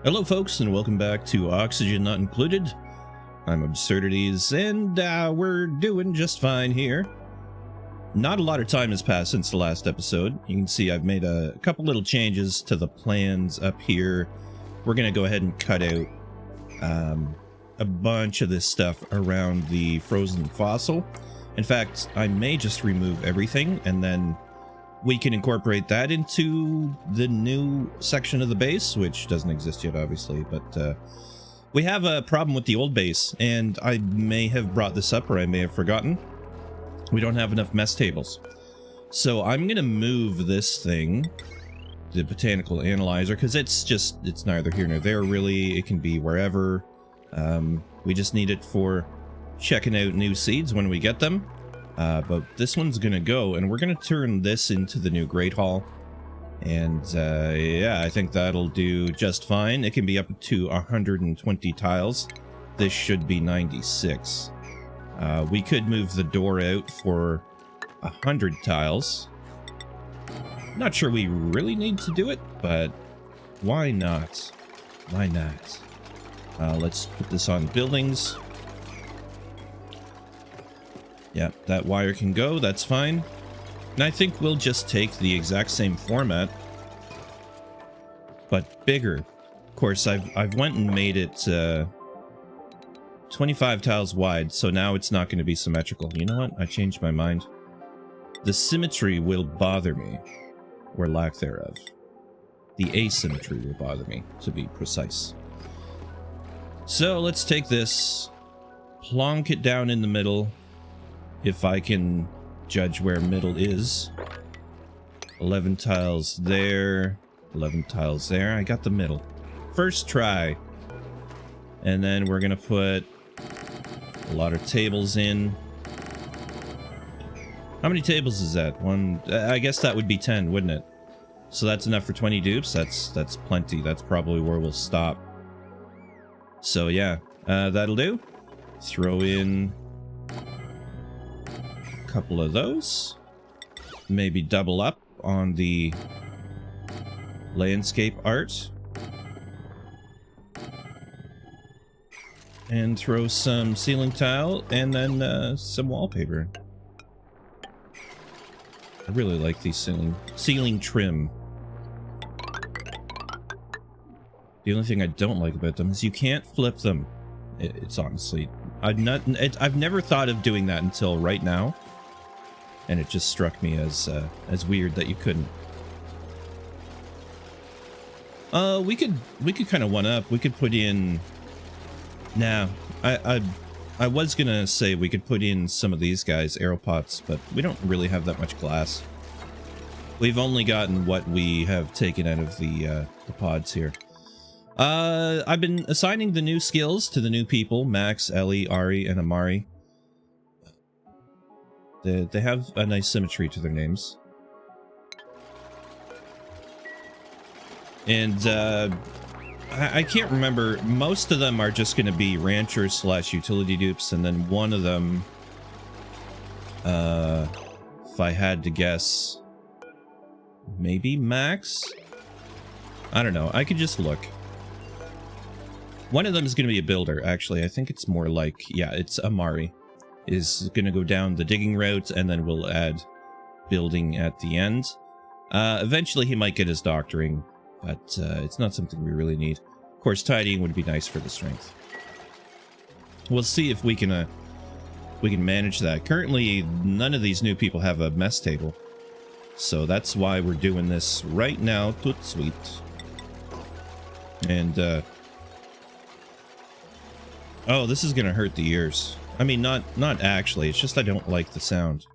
Hello folks, and welcome back to Oxygen Not Included. I'm 𝘊𝘠𝘀𝘀𝘃𝑑𝑒𝑠, and we're doing just fine here. Not a lot of time has passed since the last episode. You can see I've made a couple little changes to the plans up here. We're going to go ahead and cut out a bunch of this stuff around the frozen fossil. In fact, I may just remove everything, and then we can incorporate that into the new section of the base, which doesn't exist yet, obviously, but we have a problem with the old base, and I may have brought this up or I may have forgotten. We don't have enough mess tables. So I'm going to move this thing, the botanical analyzer, because it's neither here nor there, really. It can be wherever. We just need it for checking out new seeds when we get them. But this one's gonna go, and we're gonna turn this into the new Great Hall. And yeah, I think that'll do just fine. It can be up to 120 tiles. This should be 96. We could move the door out for 100 tiles. Not sure we really need to do it, but why not? Why not? Let's put this on buildings. Yeah, that wire can go, that's fine. And I think we'll just take the exact same format, but bigger. Of course, I've went and made it 25 tiles wide, so now it's not going to be symmetrical. You know what? I changed my mind. The symmetry will bother me, or lack thereof. The asymmetry will bother me, to be precise. So let's take this, plonk it down in the middle. If I can judge where middle is. 11 tiles there. 11 tiles there. I got the middle. First try. And then we're going to put a lot of tables in. How many tables is that? One. I guess that would be 10, wouldn't it? So that's enough for 20 dupes. That's plenty. That's probably where we'll stop. So yeah, that'll do. Throw in couple of those, maybe double up on the landscape art, and throw some ceiling tile and then some wallpaper. I really like these ceiling trim. The only thing I don't like about them is you can't flip them. It's honestly, I've never thought of doing that until right now. And it just struck me as weird that you couldn't. We could kind of one up. We could put in. Nah, I was gonna say we could put in some of these guys, arrow pots, but we don't really have that much glass. We've only gotten what we have taken out of the pods here. I've been assigning the new skills to the new people: Max, Ellie, Ari, and Amari. They have a nice symmetry to their names. And I can't remember. Most of them are just going to be ranchers / utility dupes, and then one of them, if I had to guess, maybe Max? I don't know. I could just look. One of them is going to be a builder, actually. I think it's more like, yeah, it's Amari. Is going to go down the digging route, and then we'll add building at the end. Eventually he might get his doctoring, but it's not something we really need. Of course, tidying would be nice for the strength. We'll see if we can manage that. Currently, none of these new people have a mess table, so that's why we're doing this right now. Toot sweet. And oh, this is gonna hurt the ears. I mean, not actually, it's just I don't like the sound.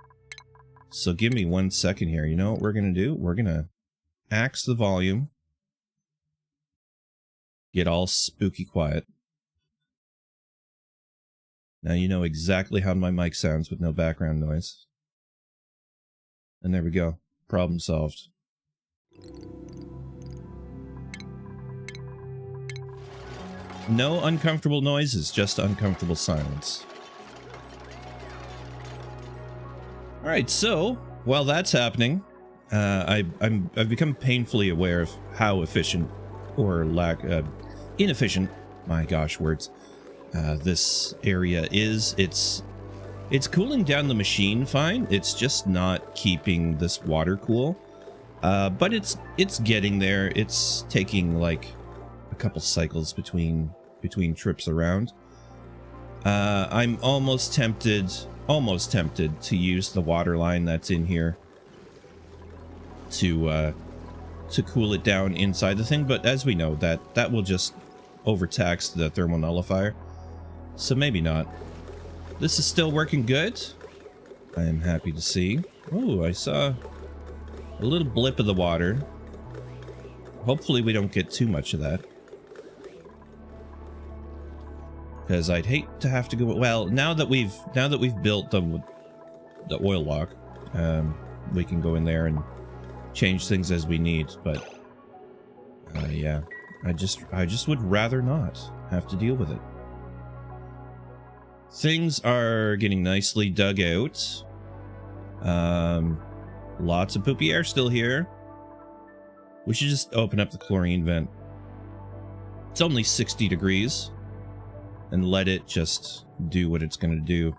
So give me 1 second here. You know what we're gonna do? We're gonna axe the volume. Get all spooky quiet. Now you know exactly how my mic sounds with no background noise. And there we go. Problem solved. No uncomfortable noises, just uncomfortable silence. Alright, so, while that's happening, I've become painfully aware of how efficient, or lack, inefficient, my gosh, words, this area is. It's cooling down the machine fine. It's just not keeping this water cool. But it's getting there. It's taking like a couple cycles between trips around. I'm almost tempted to use the water line that's in here to cool it down inside the thing, but as we know, that will just overtax the thermal nullifier, so maybe not. This is still working good. I am happy to see. Oh, I saw a little blip of the water. Hopefully we don't get too much of that, because I'd hate to have to go. Well, now that we've built the oil walk, we can go in there and change things as we need. But yeah, I just would rather not have to deal with it. Things are getting nicely dug out. Lots of poopy air still here. We should just open up the chlorine vent. It's only 60 degrees. And let it just do what it's going to do.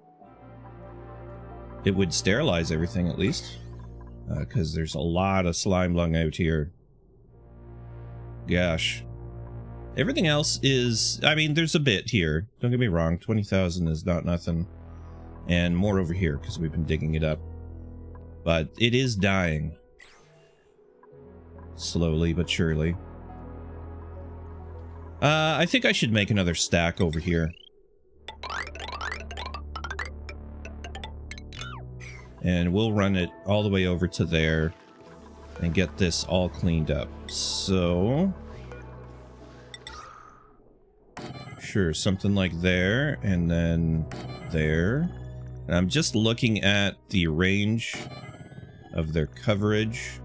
It would sterilize everything at least. Because there's a lot of slime lung out here. Gosh. Everything else is... I mean, there's a bit here. Don't get me wrong. 20,000 is not nothing. And more over here, because we've been digging it up. But it is dying. Slowly but surely. I think I should make another stack over here. And we'll run it all the way over to there and get this all cleaned up. So... sure, something like there, and then there. And I'm just looking at the range of their coverage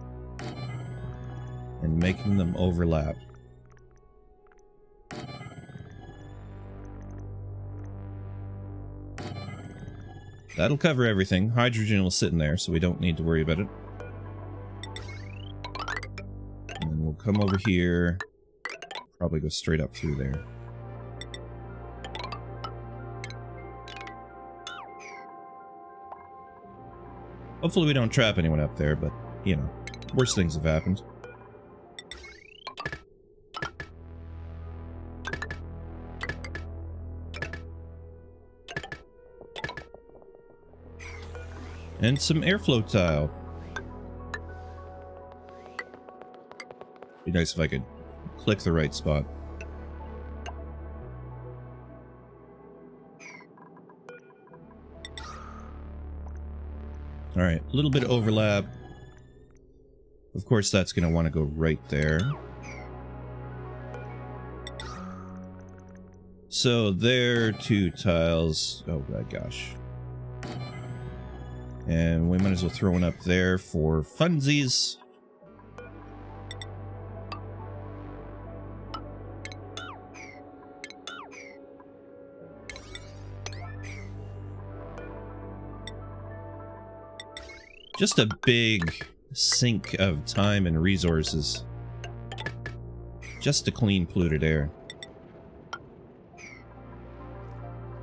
and making them overlap. That'll cover everything. Hydrogen will sit in there, so we don't need to worry about it. And then we'll come over here. Probably go straight up through there. Hopefully we don't trap anyone up there, but, you know, worse things have happened. And some airflow tile. Be nice if I could click the right spot. Alright, a little bit of overlap. Of course, that's going to want to go right there. So there are 2 tiles. Oh my gosh. And we might as well throw one up there for funsies. Just a big sink of time and resources just to clean polluted air.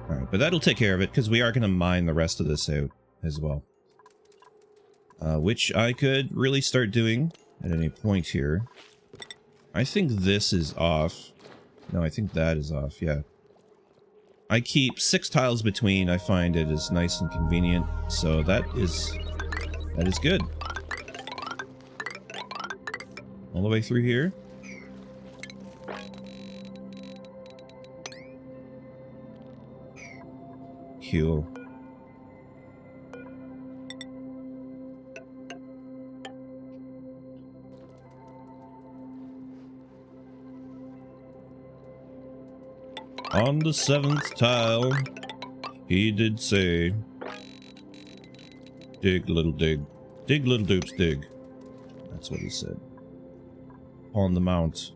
Alright, but that'll take care of it, because we are going to mine the rest of this out as well. Which I could really start doing at any point here. I think this is off. No, I think that is off, yeah. I keep 6 tiles between. I find it is nice and convenient, so that is good. All the way through here. Cool. On the 7th tile, he did say, dig little dig. Dig little dupes dig. That's what he said. On the mount.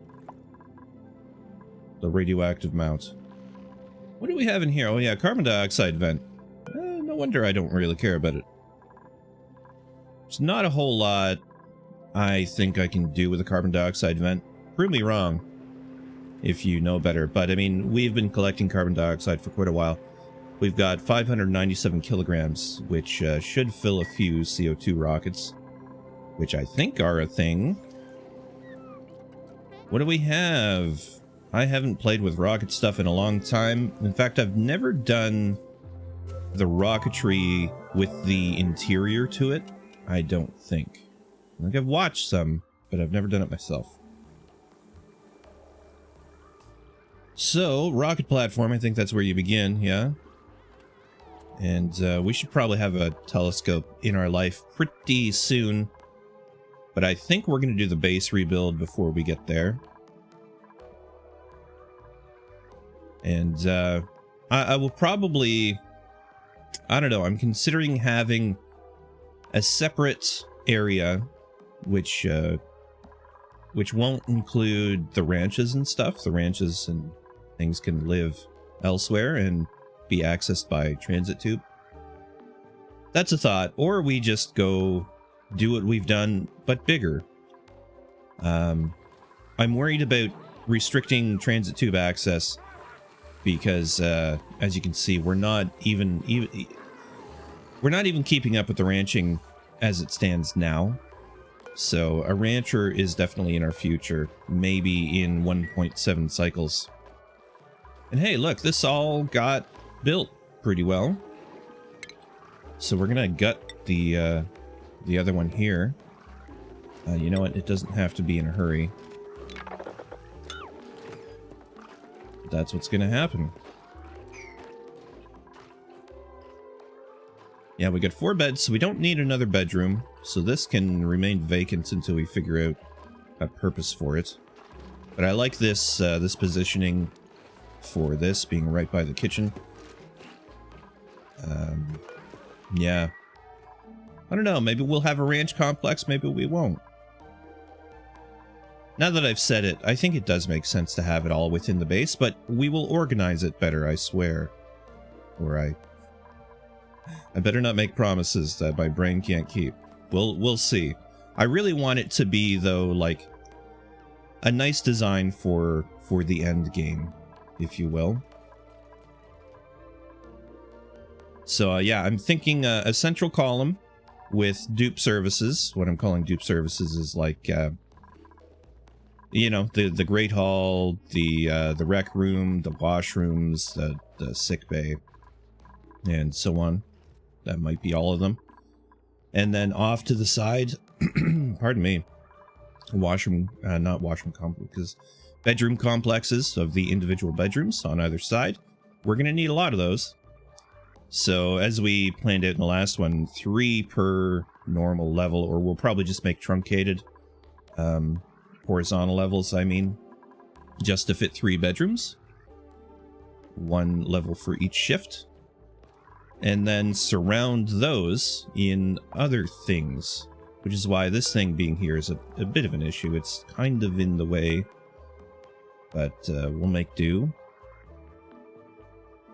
The radioactive mount. What do we have in here? Oh yeah, carbon dioxide vent. No wonder I don't really care about it. There's not a whole lot I think I can do with a carbon dioxide vent. Prove me wrong. if you know better. But I mean, we've been collecting carbon dioxide for quite a while. We've got 597 kilograms, which should fill a few CO2 rockets, which I think are a thing. What do we have? I haven't played with rocket stuff in a long time. In fact, I've never done the rocketry with the interior to it. I don't think. I think I've watched some, but I've never done it myself. So, rocket platform, I think that's where you begin, yeah? And we should probably have a telescope in our life pretty soon. But I think we're going to do the base rebuild before we get there. And I will probably... I don't know, I'm considering having a separate area which won't include the ranches and stuff. The ranches and things can live elsewhere and be accessed by transit tube. That's a thought. Or we just go do what we've done, but bigger. I'm worried about restricting transit tube access because, as you can see, we're not even keeping up with the ranching as it stands now. So a rancher is definitely in our future, maybe in 1.7 cycles. And hey, look, this all got built pretty well. So we're gonna gut the other one here. You know what? It doesn't have to be in a hurry. That's what's gonna happen. Yeah, we got 4 beds, so we don't need another bedroom. So this can remain vacant until we figure out a purpose for it. But I like this this positioning for this being right by the kitchen. Yeah. I don't know, maybe we'll have a ranch complex, maybe we won't. Now that I've said it, I think it does make sense to have it all within the base, but we will organize it better, I swear. Or I better not make promises that my brain can't keep. We'll see. I really want it to be, though, like a nice design for the end game, if you will. So yeah, I'm thinking a central column with dupe services. What I'm calling dupe services is like, you know, the Great Hall, the rec room, the washrooms, the sick bay, and so on. That might be all of them. And then off to the side, pardon me, washroom, not washroom complex, because bedroom complexes of the individual bedrooms on either side. We're going to need a lot of those. So as we planned out in the last one, 3 per normal level, or we'll probably just make truncated horizontal levels, I mean, just to fit 3 bedrooms. 1 level for each shift. And then surround those in other things, which is why this thing being here is a bit of an issue. It's kind of in the way, but we'll make do.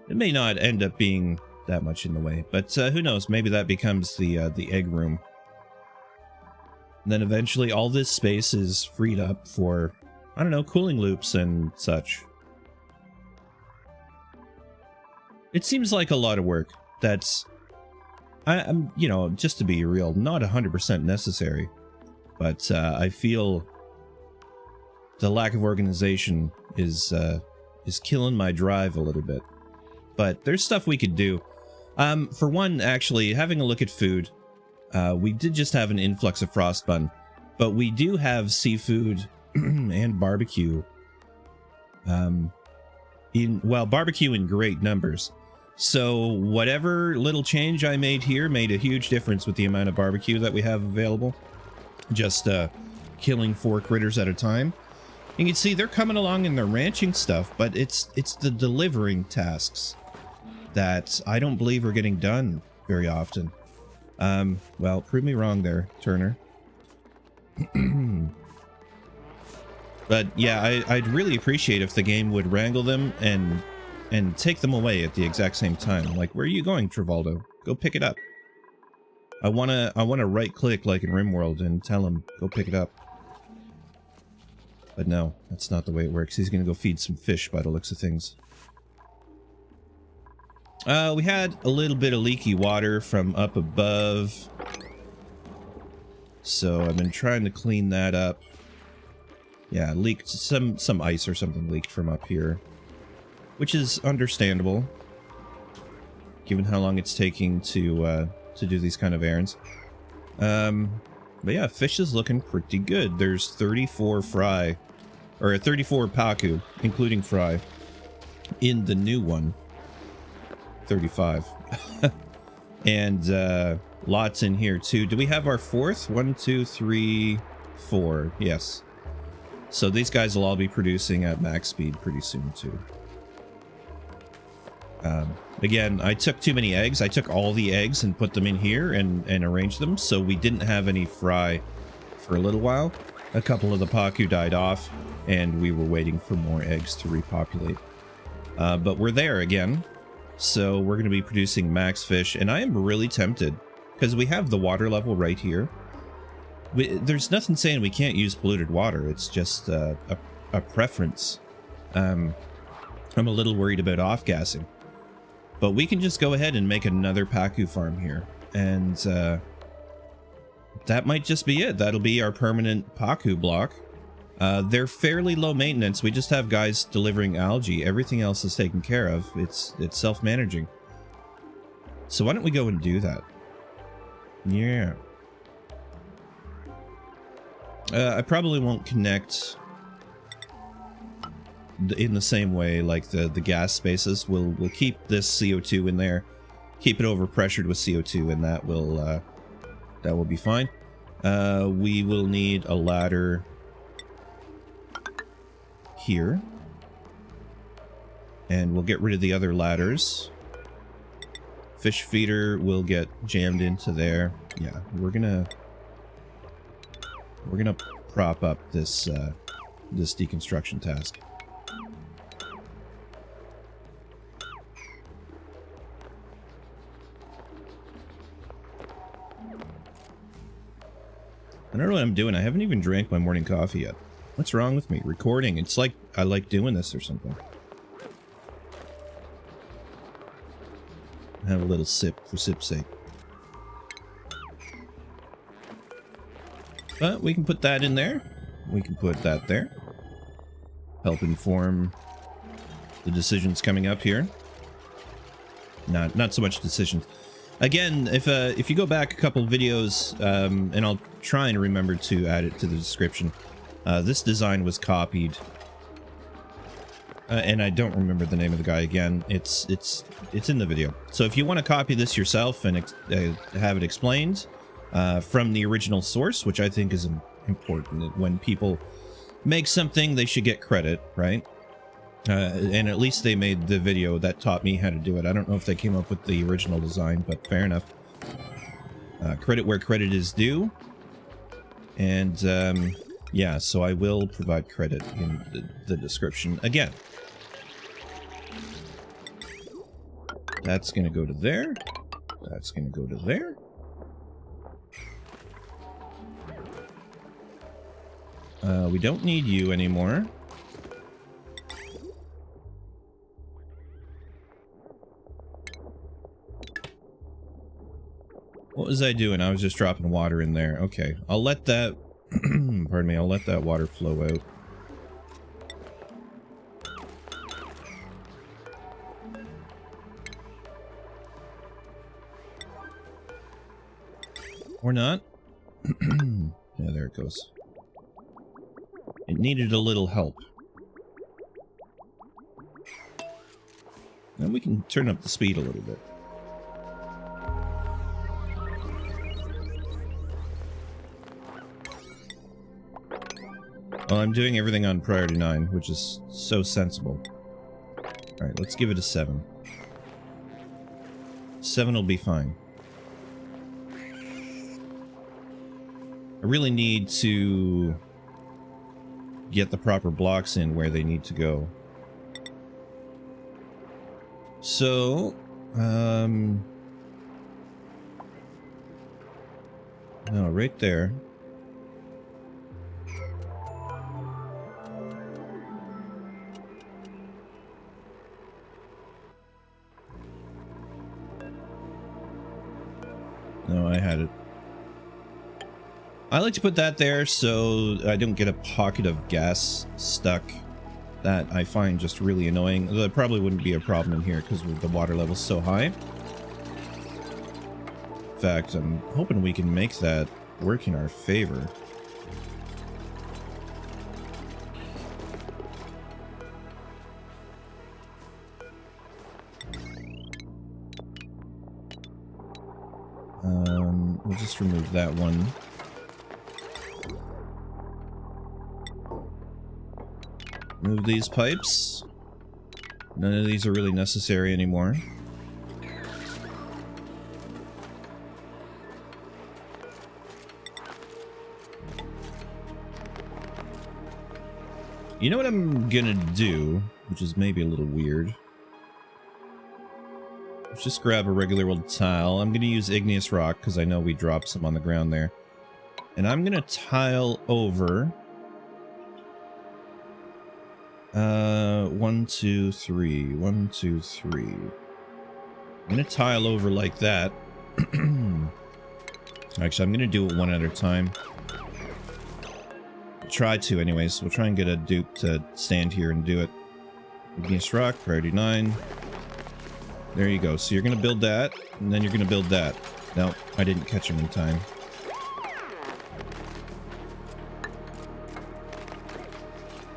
It may not end up being that much in the way, but who knows? Maybe that becomes the egg room. And then eventually all this space is freed up for, I don't know, cooling loops and such. It seems like a lot of work. That's, I'm, you know, just to be real, not 100% necessary, but I feel the lack of organization is killing my drive a little bit. But there's stuff we could do. For one, actually, having a look at food, we did just have an influx of frostbun, but we do have seafood and barbecue. Barbecue in great numbers. So whatever little change I made here made a huge difference with the amount of barbecue that we have available. Just killing 4 critters at a time. You can see they're coming along in their ranching stuff, but it's the delivering tasks that I don't believe are getting done very often. Well, prove me wrong there, Turner. But yeah, I'd really appreciate if the game would wrangle them and take them away at the exact same time. Like, where are you going, Travoldo? Go pick it up. I wanna right click like in RimWorld and tell him, go pick it up. But no, that's not the way it works. He's gonna go feed some fish by the looks of things. We had a little bit of leaky water from up above. So I've been trying to clean that up. Yeah, leaked some ice or something leaked from up here. Which is understandable, given how long it's taking to do these kind of errands. But yeah, fish is looking pretty good. There's 34 fry, or 34 paku, including fry, in the new one. 35. And lots in here too. Do we have our fourth? 1, 2, 3, 4. Yes. So these guys will all be producing at max speed pretty soon too. Again, I took too many eggs. I took all the eggs and put them in here and arranged them, so we didn't have any fry for a little while. A couple of the paku died off, and we were waiting for more eggs to repopulate. But we're there again, so we're going to be producing max fish, and I am really tempted, because we have the water level right here. There's nothing saying we can't use polluted water. It's just a preference. I'm a little worried about off-gassing. But we can just go ahead and make another paku farm here. And that might just be it. That'll be our permanent paku block. They're fairly low maintenance. We just have guys delivering algae. Everything else is taken care of. It's self-managing. So why don't we go and do that? Yeah. I probably won't connect in the same way like the gas spaces. We'll keep this CO2 in there, keep it overpressured with CO2, and that will be fine. We will need a ladder here, and we'll get rid of the other ladders. Fish feeder will get jammed into there. Yeah, we're gonna prop up this this deconstruction task. I don't know what I'm doing. I haven't even drank my morning coffee yet. What's wrong with me? Recording. It's like I like doing this or something. Have a little sip for sip's sake. But we can put that in there. We can put that there. Help inform the decisions coming up here. Not so much decisions. Again, if you go back a couple videos, and I'll try and remember to add it to the description, this design was copied, and I don't remember the name of the guy again. It's in the video. So if you want to copy this yourself and have it explained from the original source, which I think is important. When people make something, they should get credit, right? And at least they made the video that taught me how to do it. I don't know if they came up with the original design, but fair enough. Credit where credit is due. And, yeah, so I will provide credit in the description again. That's going to go to there. That's going to go to there. We don't need you anymore. What was I doing? I was just dropping water in there. Okay, I'll let that... pardon me, I'll let that water flow out. Or not. Yeah, there it goes. It needed a little help. And we can turn up the speed a little bit. Well, I'm doing everything on priority 9, which is so sensible. Alright, let's give it a 7. 7 will be fine. I really need to get the proper blocks in where they need to go. So, no, right there. No, I had it. I like to put that there so I don't get a pocket of gas stuck. That I find just really annoying. That probably wouldn't be a problem in here because the water level's so high. In fact, I'm hoping we can make that work in our favor. We'll just remove that one. Move these pipes. None of these are really necessary anymore. You know what I'm gonna do, which is maybe a little weird. Let's just grab a regular old tile. I'm gonna use igneous rock because I know we dropped some on the ground there. And I'm gonna tile over 1, 2, 3. 1, 2, 3. I'm gonna tile over like that. Actually, I'm gonna do it one at a time. Try to anyways. We'll try and get a dupe to stand here and do it. Igneous rock, priority 9. There you go. So you're gonna build that, and then you're gonna build that. No, I didn't catch him in time.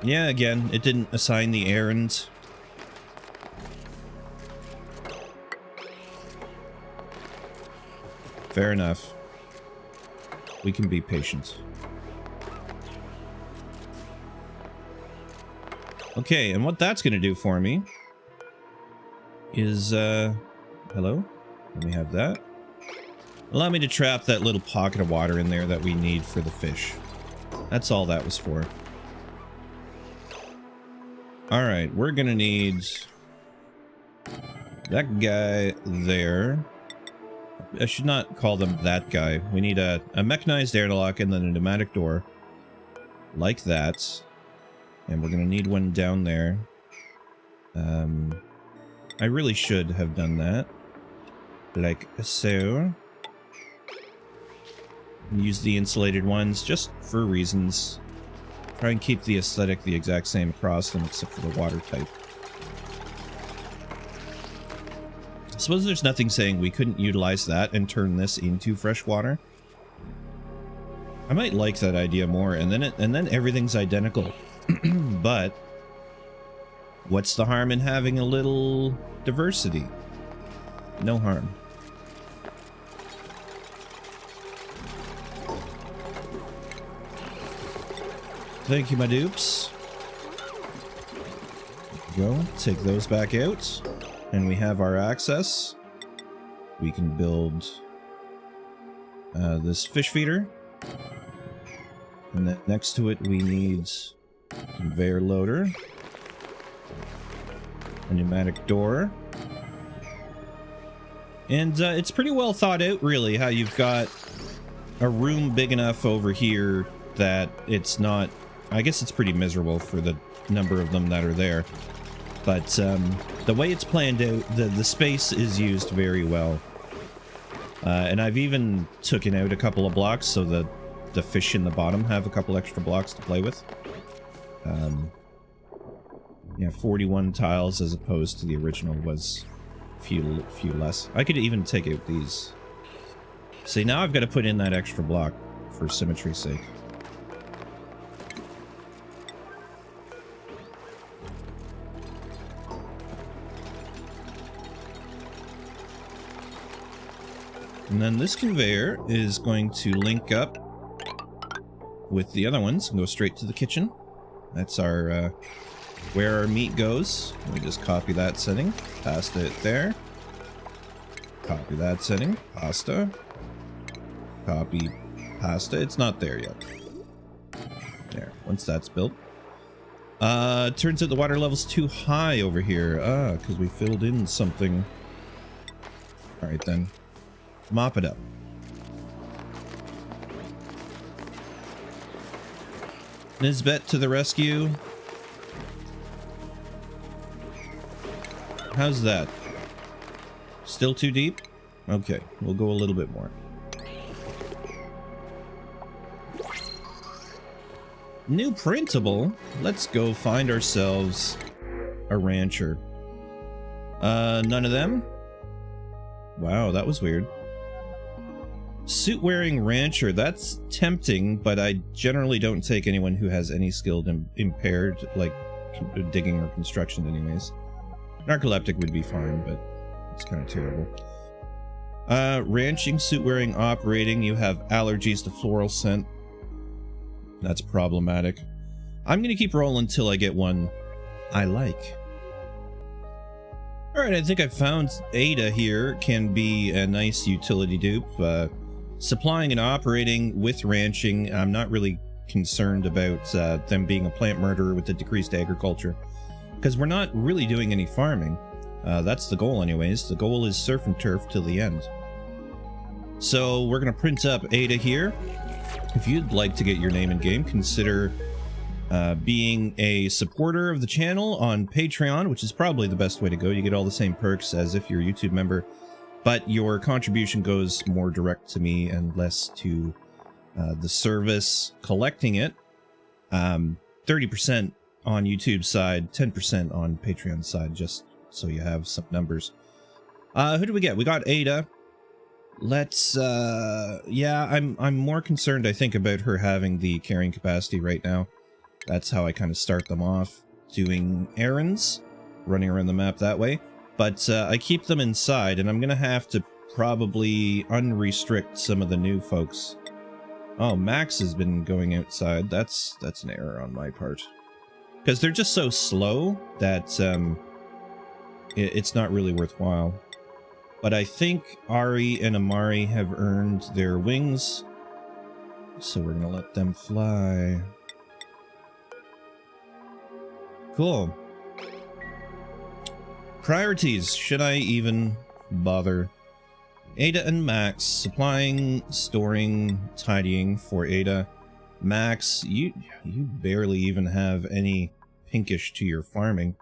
Yeah, again, it didn't assign the errand. Fair enough. We can be patient. Okay, and what that's gonna do for me is, hello? Let me have that. Allow me to trap that little pocket of water in there that we need for the fish. That's all that was for. Alright, we're gonna need that guy there. I should not call them that guy. We need a mechanized airlock and then a pneumatic door. Like that. And we're gonna need one down there. I really should have done that. Like so. Use the insulated ones just for reasons. Try and keep the aesthetic the exact same across them except for the water type. I suppose there's nothing saying we couldn't utilize that and turn this into fresh water. I might like that idea more, and then everything's identical. But what's the harm in having a little diversity? No harm. Thank you, my dupes. There we go. Take those back out. And we have our access. We can build this fish feeder. And then next to it we need a conveyor loader. A pneumatic door. And it's pretty well thought out, really, how you've got a room big enough over here that it's not... I guess it's pretty miserable for the number of them that are there. But the way it's planned out, the space is used very well. And I've even taken out a couple of blocks so the fish in the bottom have a couple extra blocks to play with. Yeah, 41 tiles as opposed to the original was a few less. I could even take out these. See, now I've got to put in that extra block for symmetry's sake. And then this conveyor is going to link up with the other ones and go straight to the kitchen. That's our, where our meat goes. We just copy that setting, pasta it there. Copy that setting, pasta. Copy pasta, it's not there yet. There, once that's built. Turns out the water level's too high over here. Because we filled in something. Alright then. Mop it up. Nisbet to the rescue. How's that? Still too deep? Okay, we'll go a little bit more. New printable. Let's go find ourselves a rancher. None of them? Wow, that was weird. Suit-wearing rancher. That's tempting, but I generally don't take anyone who has any skilled impaired, like digging or construction anyways. Narcoleptic would be fine, but it's kind of terrible. Ranching, suit-wearing, operating. You have allergies to floral scent. That's problematic. I'm gonna keep rolling until I get one I like. Alright, I think I found Ada here can be a nice utility dupe. Supplying and operating with ranching. I'm not really concerned about them being a plant murderer with the decreased agriculture, because we're not really doing any farming. That's the goal anyways. The goal is surf and turf till the end. So we're gonna print up Ada here. If you'd like to get your name in game, consider being a supporter of the channel on Patreon, which is probably the best way to go. You get all the same perks as if you're a YouTube member, but your contribution goes more direct to me and less to the service collecting it. 30% on YouTube side, 10% on Patreon side, just so you have some numbers. Who do we get? We got Ada. Let's yeah, I'm more concerned, I think, about her having the carrying capacity right now. That's how I kind of start them off, doing errands, running around the map that way. But I keep them inside, and I'm gonna have to probably unrestrict some of the new folks. Oh, Max has been going outside. That's an error on my part, because they're just so slow that it's not really worthwhile. But I think Ari and Amari have earned their wings, so we're gonna let them fly. Cool. Priorities. Should I even bother? Ada and Max. Supplying, storing, tidying for Ada. Max, you barely even have any pinkish to your farming.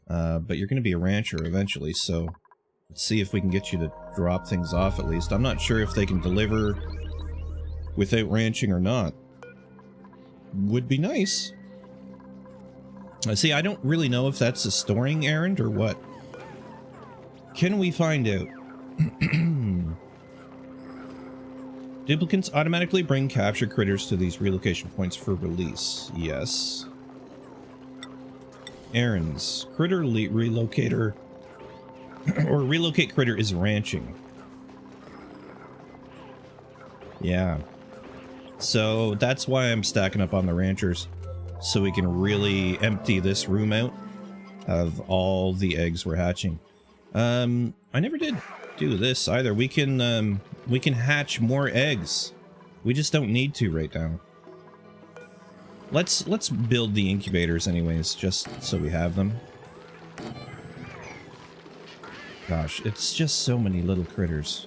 But you're going to be a rancher eventually, so let's see if we can get you to drop things off at least. I'm not sure if they can deliver without ranching or not. Would be nice. See, I don't really know if that's a storing errand or what. Can we find out? Duplicates automatically bring captured critters to these relocation points for release. Yes. Errands. Critter relocator or relocate critter is ranching. Yeah. So that's why I'm stacking up on the ranchers, so we can really empty this room out of all the eggs we're hatching. I never did do this either. We can hatch more eggs. We just don't need to right now. Let's build the incubators anyways, just so we have them. Gosh, it's just so many little critters.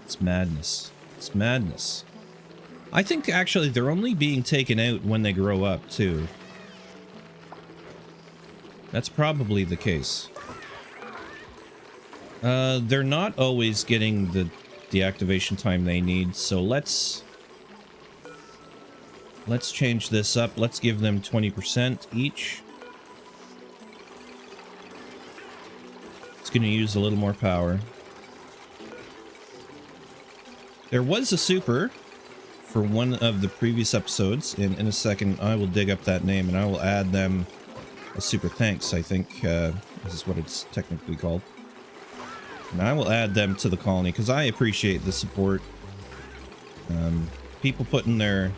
It's madness. It's madness. I think actually they're only being taken out when they grow up too. That's probably the case. They're not always getting the deactivation time they need, so let's change this up. Let's give them 20% each. It's going to use a little more power. There was a super for one of the previous episodes, and in a second I will dig up that name and I will add them a super thanks, I think this is what it's technically called. And I will add them to the colony because I appreciate the support. People putting their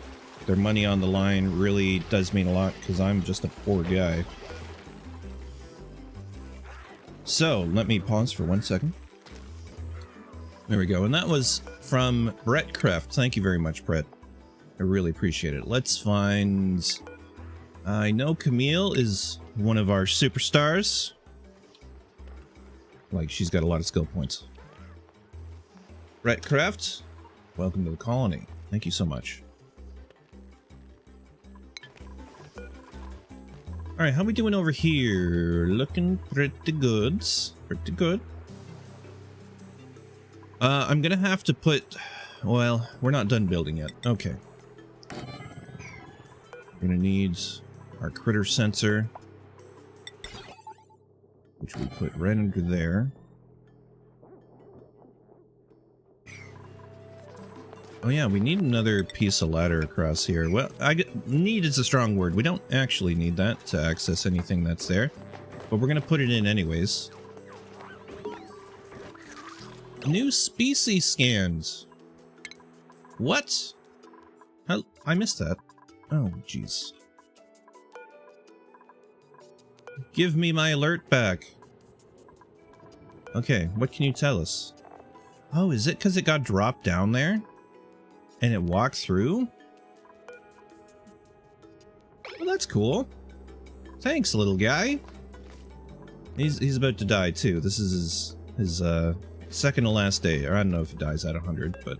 money on the line really does mean a lot, because I'm just a poor guy. So let me pause for 1 second. There we go, and that was from Brett Kreft. Thank you very much, Brett. I really appreciate it. Let's find... I know Camille is one of our superstars. Like, she's got a lot of skill points. Brett Kreft, welcome to the colony. Thank you so much. Alright, how we doing over here? Looking pretty good. Pretty good. I'm gonna have to put... Well, we're not done building yet. Okay. We're gonna need our critter sensor, which we put right under there. Oh yeah, we need another piece of ladder across here. Well, need is a strong word. We don't actually need that to access anything that's there, but we're gonna put it in anyways. New species scans. What? How? I missed that. Oh, jeez. Give me my alert back. Okay, what can you tell us? Oh, is it because it got dropped down there? And it walked through? Well, that's cool. Thanks, little guy. He's about to die, too. This is his second to last day. Or I don't know if he dies at 100, but...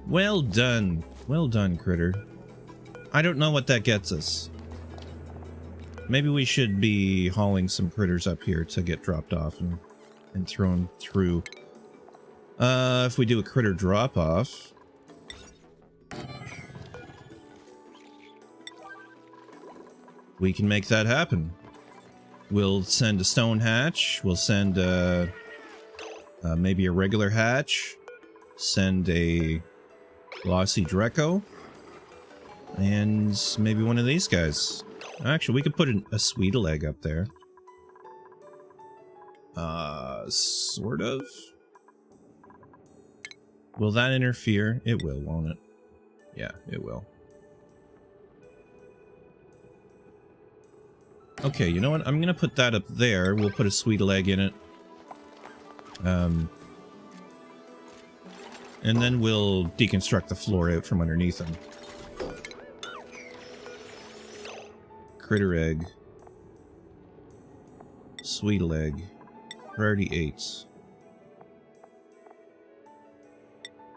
Well done. Well done, critter. I don't know what that gets us. Maybe we should be hauling some critters up here to get dropped off and thrown through. If we do a critter drop-off... we can make that happen. We'll send a stone hatch. We'll send maybe a regular hatch. Send a glossy Dreco. And maybe one of these guys. Actually, we could put a 𝘊𝘶𝘂𝘁𝑒𝘂𝑒𝑔 up there. Sort of. Will that interfere? It will, won't it? Yeah, it will. Okay, you know what? I'm gonna put that up there. We'll put a 𝘊𝘂𝑒𝑔 in it. And then we'll deconstruct the floor out from underneath them. Critter egg. 𝘊𝘂𝑒𝑔. Priority 8.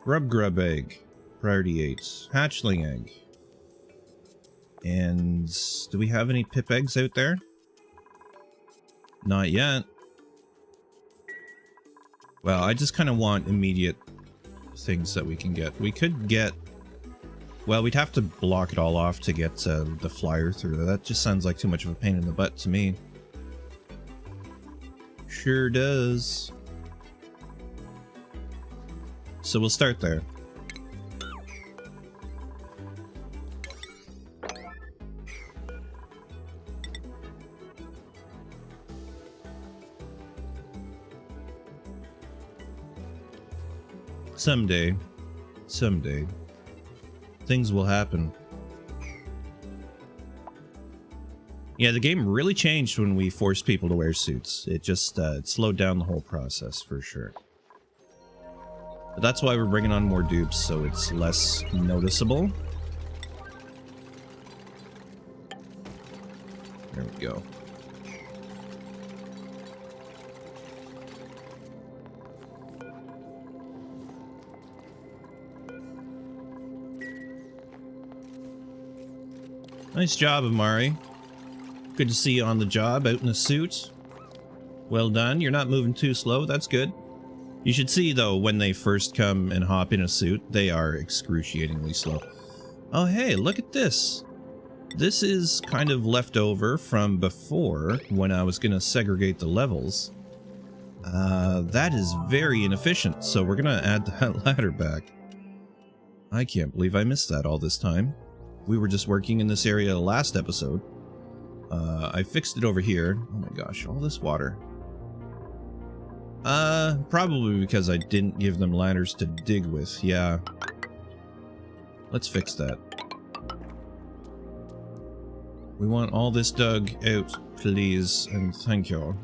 Grub egg. Priority 8. Hatchling egg. And do we have any pip eggs out there? Not yet. Well, I just kind of want immediate things that we can get. We could get... well, we'd have to block it all off to get the flyer through. That just sounds like too much of a pain in the butt to me. Sure does. So we'll start there. Someday, things will happen. Yeah, the game really changed when we forced people to wear suits. It just it slowed down the whole process for sure. But that's why we're bringing on more dupes, so it's less noticeable. There we go. Nice job, Amari. Good to see you on the job, out in a suit. Well done. You're not moving too slow. That's good. You should see, though, when they first come and hop in a suit, they are excruciatingly slow. Oh, hey, look at this. This is kind of left over from before when I was going to segregate the levels. That is very inefficient, so we're going to add that ladder back. I can't believe I missed that all this time. We were just working in this area last episode. I fixed it over here. Oh my gosh, all this water. Probably because I didn't give them ladders to dig with. Yeah. Let's fix that. We want all this dug out, please, and thank you.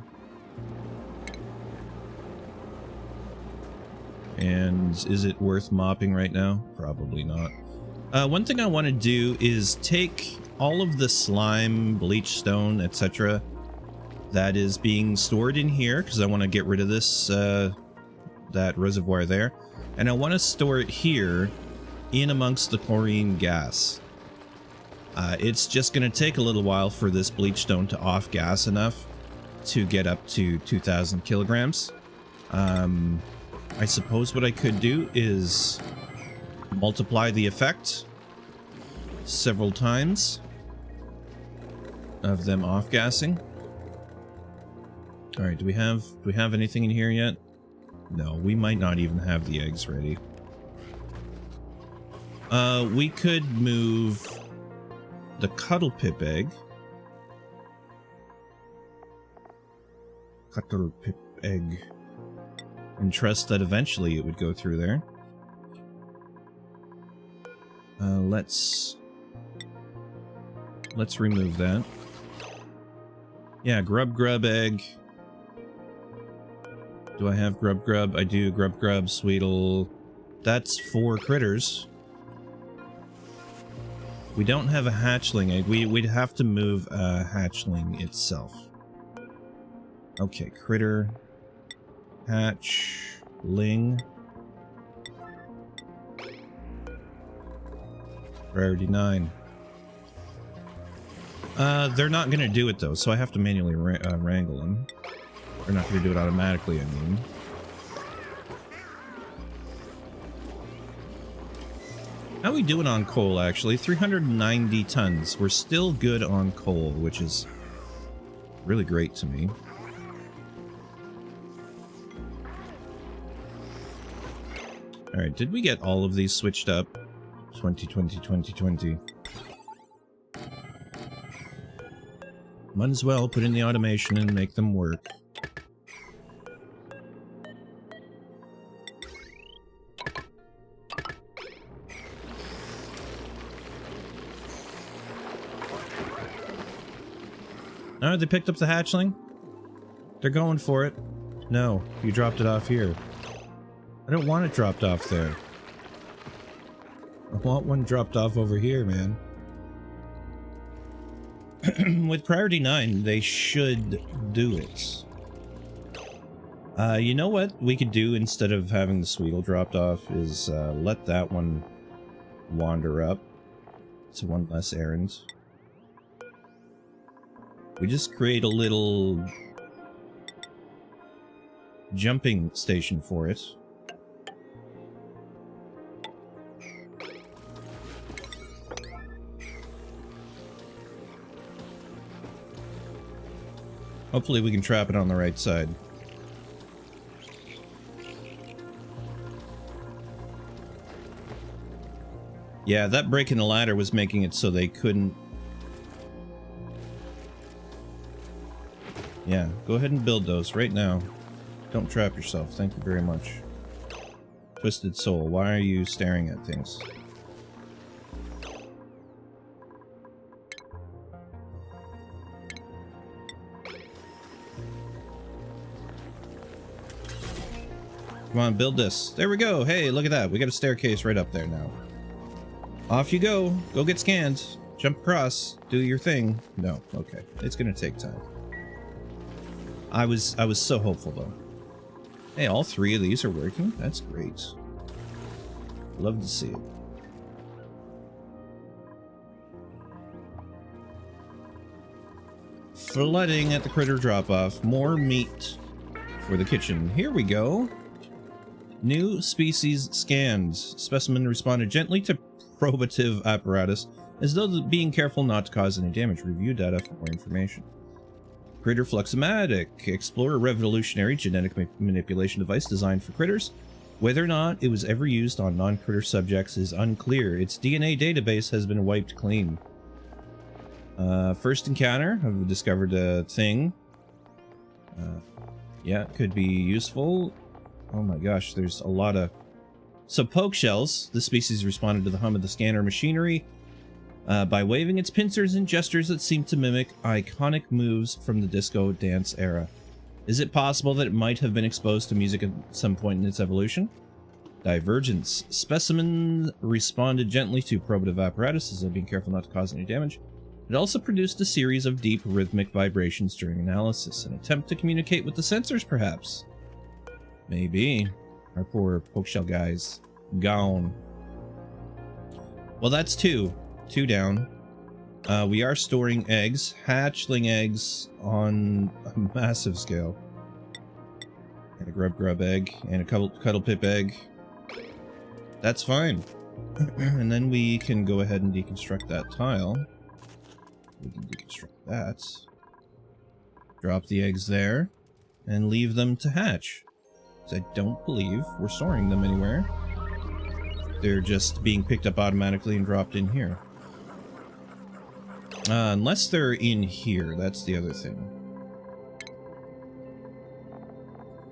And is it worth mopping right now? Probably not. One thing I want to do is take all of the slime, bleach stone, etc. that is being stored in here, because I want to get rid of this, that reservoir there. And I want to store it here in amongst the chlorine gas. It's just going to take a little while for this bleach stone to off-gas enough to get up to 2,000 kilograms. I suppose what I could do is multiply the effect. several times of them off-gassing. Alright, do we have anything in here yet? No, we might not even have the eggs ready. We could move the 𝘊𝘵𝘮𝘮 egg. 𝘊𝘵𝘮𝘮 egg. And trust that eventually it would go through there. Let's remove that. Yeah, 𝘊𝘵𝘮𝘮 egg. Do I have 𝘊𝘵𝘮𝘮? I do. 𝘊𝘵𝘮𝘮, 𝘬𝘵𝘂𝑡𝑙. That's 4 critters. We don't have a hatchling egg. We'd have to move a hatchling itself. Okay, critter. Hatchling. Priority 9. They're not gonna do it though, so I have to manually wrangle them. They're not gonna do it automatically, I mean. How are we doing on coal, actually? 390 tons. We're still good on coal, which is really great to me. Alright, did we get all of these switched up? 2020, 2020. Might as well put in the automation and make them work. Oh, they picked up the hatchling? They're going for it. No, you dropped it off here. I don't want it dropped off there. I want one dropped off over here, man. With priority 9, they should do it. You know what we could do instead of having the 𝘬𝘂𝘮 dropped off is let that one wander up. It's one less errand. We just create a little jumping station for it. Hopefully we can trap it on the right side. Yeah, that break in the ladder was making it so they couldn't... Yeah, go ahead and build those right now. Don't trap yourself. Thank you very much. Twisted Soul, why are you staring at things? Come on, build this. There we go. Hey, look at that. We got a staircase right up there now. Off you go. Go get scanned. Jump across. Do your thing. No. Okay. It's gonna take time. I was so hopeful though. Hey, all 3 of these are working? That's great. Love to see it. Flooding at the critter drop-off. More meat for the kitchen. Here we go. New species scanned. Specimen responded gently to probative apparatus, as though being careful not to cause any damage. Review data for more information. Critter Fluxomatic. Explore a revolutionary genetic manipulation device designed for critters. Whether or not it was ever used on non-critter subjects is unclear. Its DNA database has been wiped clean. First encounter. I've discovered a thing. Yeah, it could be useful. Oh my gosh, there's a lot of... So poke shells. This species responded to the hum of the scanner machinery by waving its pincers in gestures that seem to mimic iconic moves from the disco dance era. Is it possible that it might have been exposed to music at some point in its evolution? Divergence. Specimen responded gently to probative apparatus, as though being careful not to cause any damage. It also produced a series of deep rhythmic vibrations during analysis. An attempt to communicate with the sensors, perhaps? Maybe. Our poor pokeshell guys. Gone. Well, that's 2. 2 down. We are storing eggs. Hatchling eggs on a massive scale. And a 𝘊𝘵𝘮𝘮 egg. And a 𝘊𝘵𝘮𝘮 egg. That's fine. And then we can go ahead and deconstruct that tile. We can deconstruct that. Drop the eggs there. And leave them to hatch. I don't believe we're storing them anywhere. They're just being picked up automatically and dropped in here. Unless they're in here, that's the other thing.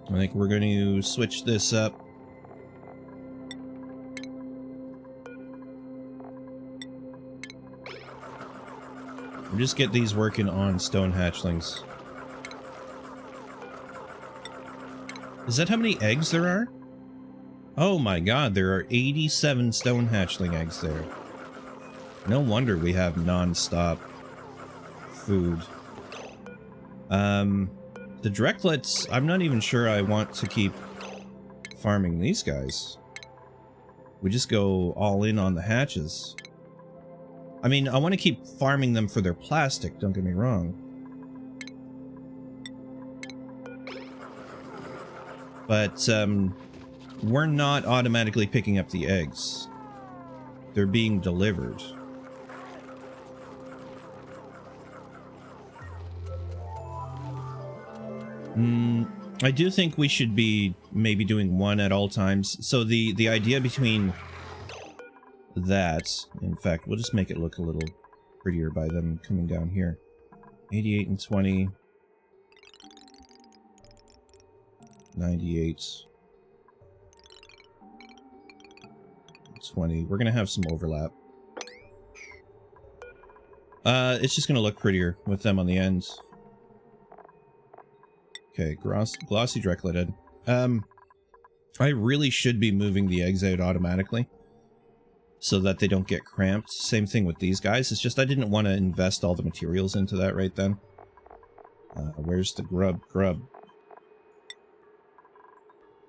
I think we're going to switch this up. We'll just get these working on stone hatchlings. Is that how many eggs there are? Oh my god, there are 87 stone hatchling eggs there. No wonder we have non-stop food. The Dreklets, I'm not even sure I want to keep farming these guys. We just go all in on the hatches. I mean, I want to keep farming them for their plastic, don't get me wrong. But, we're not automatically picking up the eggs. They're being delivered. I do think we should be maybe doing one at all times. So the idea between that, in fact, we'll just make it look a little prettier by them coming down here. 88 and 20. 98. 20. We're gonna have some overlap. It's just gonna look prettier with them on the ends. Okay, glossy Drekleted. I really should be moving the eggs out automatically so that they don't get cramped. Same thing with these guys. It's just I didn't want to invest all the materials into that right then. Where's the grub?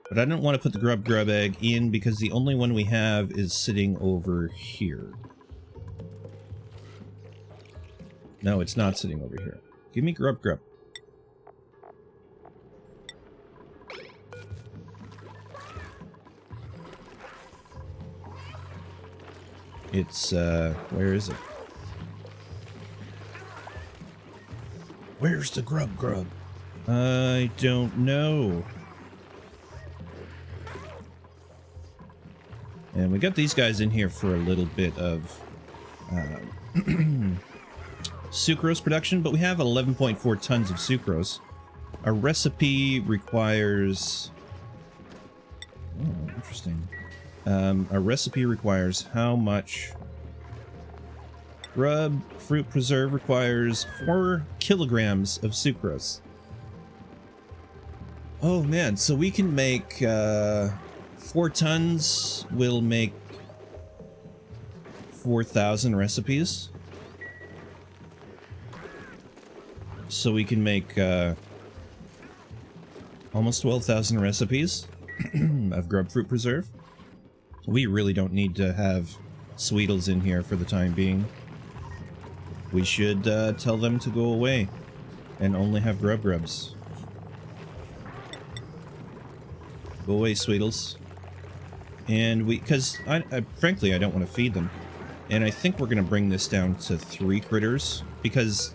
But I don't want to put the grub egg in because the only one we have is sitting over here. No, it's not sitting over here. Give me grub. It's, where is it? Where's the grub? I don't know. And we got these guys in here for a little bit of sucrose production, but we have 11.4 tons of sucrose. Our recipe requires... Oh, interesting. Our recipe requires how much? Grub fruit preserve requires 4 kilograms of sucrose. Oh man, so we can make 4 tons will make 4,000 recipes. So we can make almost 12,000 recipes of grub fruit preserve. We really don't need to have Sweetles in here for the time being. We should tell them to go away and only have grubs. Go away, Sweetles. And because frankly, I don't want to feed them. And I think we're going to bring this down to 3 critters because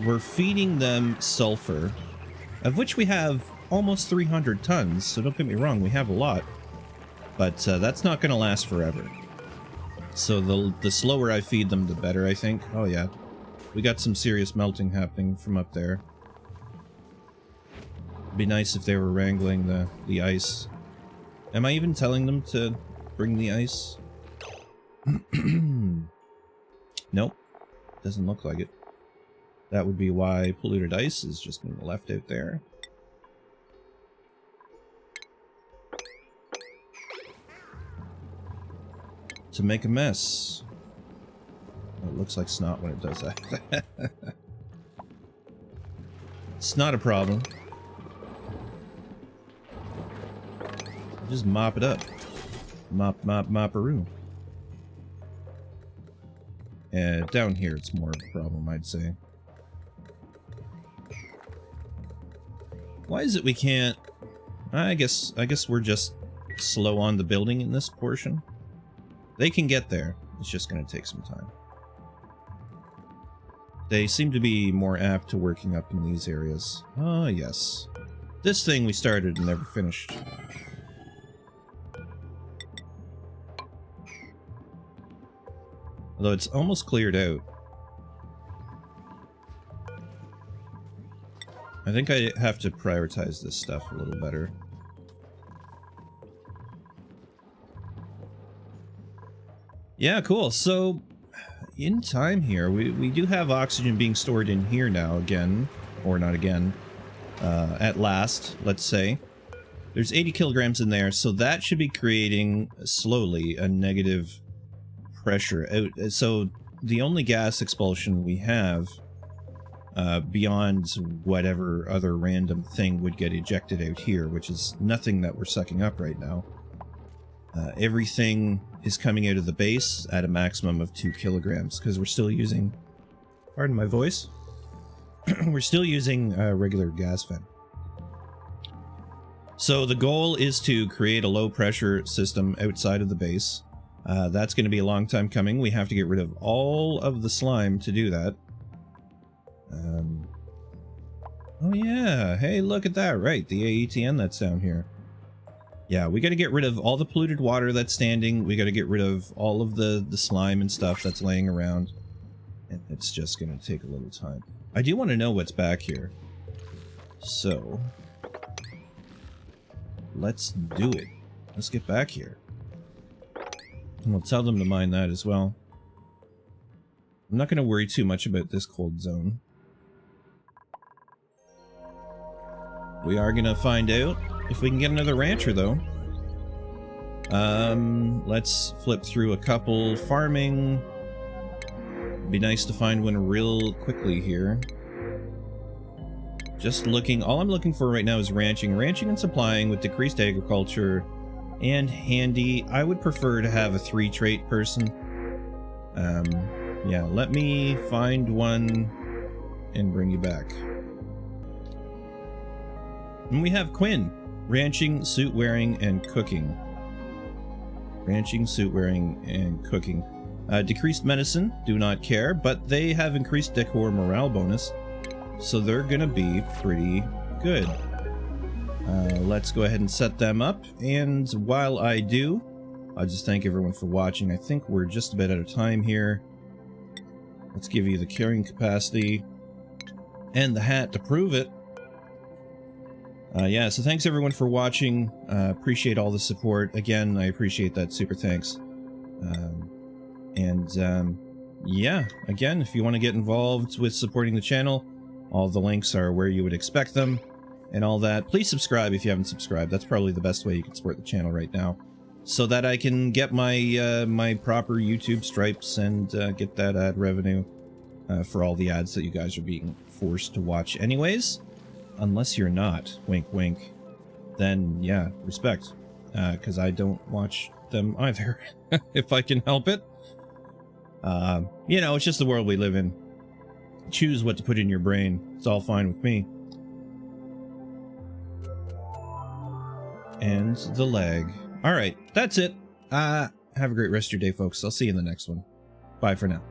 we're feeding them sulfur, of which we have almost 300 tons. So don't get me wrong, we have a lot. But that's not going to last forever. So the slower I feed them, the better, I think. Oh yeah, we got some serious melting happening from up there. It'd be nice if they were wrangling the ice. Am I even telling them to bring the ice? Nope, doesn't look like it. That would be why polluted ice is just being left out there. To make a mess. Oh, it looks like snot when it does that. It's not a problem. Just mop it up. Mop-a-roo. And down here it's more of a problem, I'd say. Why is it we can't... I guess we're just slow on the building in this portion. They can get there. It's just going to take some time. They seem to be more apt to working up in these areas. Ah, yes. This thing we started and never finished. Although it's almost cleared out. I think I have to prioritize this stuff a little better. Yeah, cool. So, in time here, we do have oxygen being stored in here now again. Or not again. At last, let's say. There's 80 kilograms in there, so that should be creating, slowly, a negative pressure out. So, the only gas expulsion we have, beyond whatever other random thing would get ejected out here, which is nothing that we're sucking up right now. Everything is coming out of the base at a maximum of 2 kilograms, because we're still using, pardon my voice, we're still using a regular gas fan. So the goal is to create a low pressure system outside of the base. That's going to be a long time coming. We have to get rid of all of the slime to do that. Oh yeah, hey, look at that, right, the AETN that's down here. Yeah, we got to get rid of all the polluted water that's standing. We got to get rid of all of the slime and stuff that's laying around. And it's just going to take a little time. I do want to know what's back here. So, let's do it. Let's get back here. And we'll tell them to mine that as well. I'm not going to worry too much about this cold zone. We are going to find out if we can get another rancher, though. Let's flip through a couple. Farming. It'd be nice to find one real quickly here. Just looking, all I'm looking for right now is ranching. Ranching and supplying with decreased agriculture and handy. I would prefer to have a 3-trait person. Yeah, let me find one and bring you back. And we have Quinn. Ranching, suit wearing, and cooking. Ranching, suit wearing, and cooking. Decreased medicine, do not care, but they have increased decor morale bonus, so they're gonna be pretty good. Let's go ahead and set them up, and while I do, I'll just thank everyone for watching. I think we're just about out of time here. Let's give you the carrying capacity and the hat to prove it. Yeah, so thanks everyone for watching. Appreciate all the support. Again, I appreciate that super thanks. Yeah, again, if you want to get involved with supporting the channel, all the links are where you would expect them and all that. Please subscribe if you haven't subscribed. That's probably the best way you can support the channel right now, so that I can get my my proper YouTube stripes and get that ad revenue for all the ads that you guys are being forced to watch anyways. Unless you're not, wink wink, then yeah, respect, because I don't watch them either, if I can help it. You know, it's just the world we live in. Choose what to put in your brain. It's all fine with me. And the lag. Alright, that's it. Have a great rest of your day, folks. I'll see you in the next one. Bye for now.